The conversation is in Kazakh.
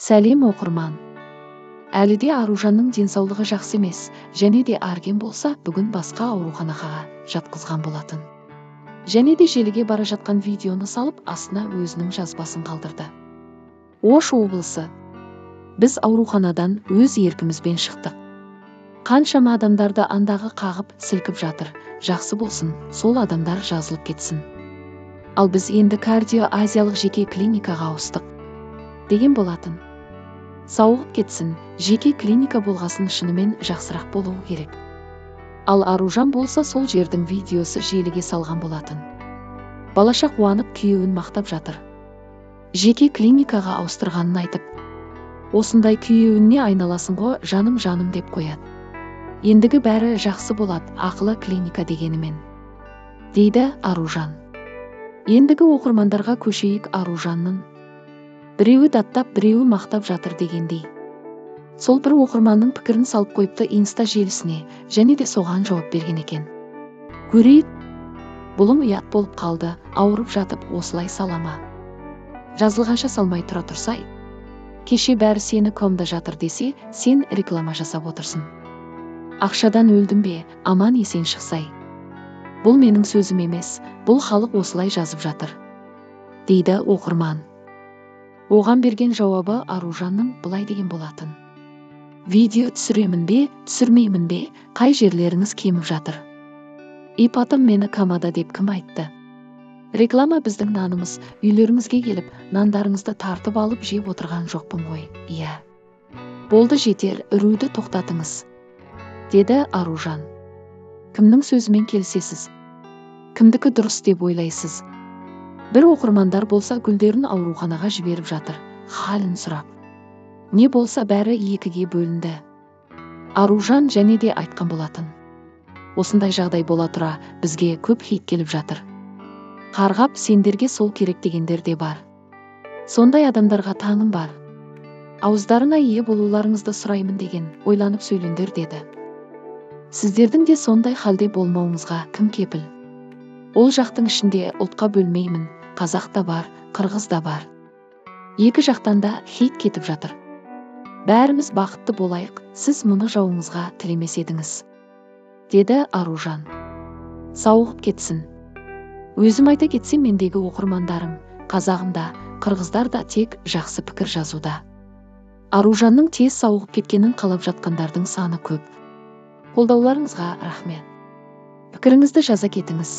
Сәлем оқырман. Әлі де Аружанның денсаулығы жақсы емес, және де арген болса, бүгін басқа ауруханаға жатқызған болатын. Және де желіге бара жатқан видеоны салып, астына өзінің жазбасын қалдырды. Ош облысы. Біз ауруханадан өз еркімізбен шықтық. Қаншама адамдарды андағы қағып, сілкіп жатыр. Жақсы болсын, сол адамдар жазылып кетсін. Ал біз енді кардио-азиялық жеке клиникаға ауыстық, деген болатын. Сауығып кетсін, жеке клиника болғасын шынымен жақсырақ болуы керек. Ал Аружан болса сол жердің видеосы желіге салған болатын. Балаша қуанып күйеуін мақтап жатыр. Жеке клиникаға ауыстырғанын айтып, осындай күйеуіне айналасың ғой, жаным деп қояды. Ендігі бәрі жақсы болады, ақылы клиника дегенімен, дейді Аружан. Ендігі оқырмандарға көшейік. Аружанның біреуі даттап, біреуі мақтап жатыр дегендей. Сол бір оқырманның пікірін салып қойыпты инста желісіне, және де соған жауап берген екен. Көрейік. Бұлым ұят болып қалды, ауырып жатып осылай салама. Жазылғанша салмай тұра тұрсай. Кеше бәрі сені комда жатыр десе, сен реклама жасап отырсың. Ақшадан өлдім бе, аман есен шықсай. Бұл менің сөзім емес, бұл халық осылай жазып жатыр, дейді оқырман. Оған берген жауабы Аружанның былай деген болатын. Видео түсіремін бе, түсірмеймін бе, қай жерлеріңіз кеміп жатыр? Ипатым мені камада деп кім айтты? Реклама біздің нанымыз, үйлеріңізге келіп, нандарыңызды тартып алып жеп отырған жоқпын ғой. Иә. Болды, жетер, үруді тоқтатыңыз, деді Аружан. Кімнің сөзімен келісесіз? Кімдікі дұрыс деп ойлайсыз? Бір оқырмандар болса гүлдерін ауруханаға жіберіп жатыр, халін сұрап. Не болса бәрі екіге бөлінді. Аружан және де айтқан болатын. Осындай жағдай бола тұра, бізге көп хейт келіп жатыр. Қарғап, сендерге сол керек дегендер де бар. Сондай адамдарға таңым бар. Ауыздарына ие болуларыңызды сұраймын деген ойланып сөйлендер деді. Сіздердің де сондай халде болмауыңызға кім кепіл? Ол жақтың ішінде ұлтқа бөлмеймін, қазақ та бар, қырғыз да бар. Екі жақтан да хейт кетіп жатыр. Бәріміз бақытты болайық, сіз мұны жауыңызға тілемес едіңіз, деді Аружан. Сауығып кетсін. Өзім айта кетсем, мендегі оқырмандарым, қазағымда, қырғыздарда тек жақсы пікір жазуда. Аружанның тез сауығып кеткенін қалап жатқандардың саны көп. Қолдауларыңызға рахмет. Пікіріңізді жаза кетіңіз.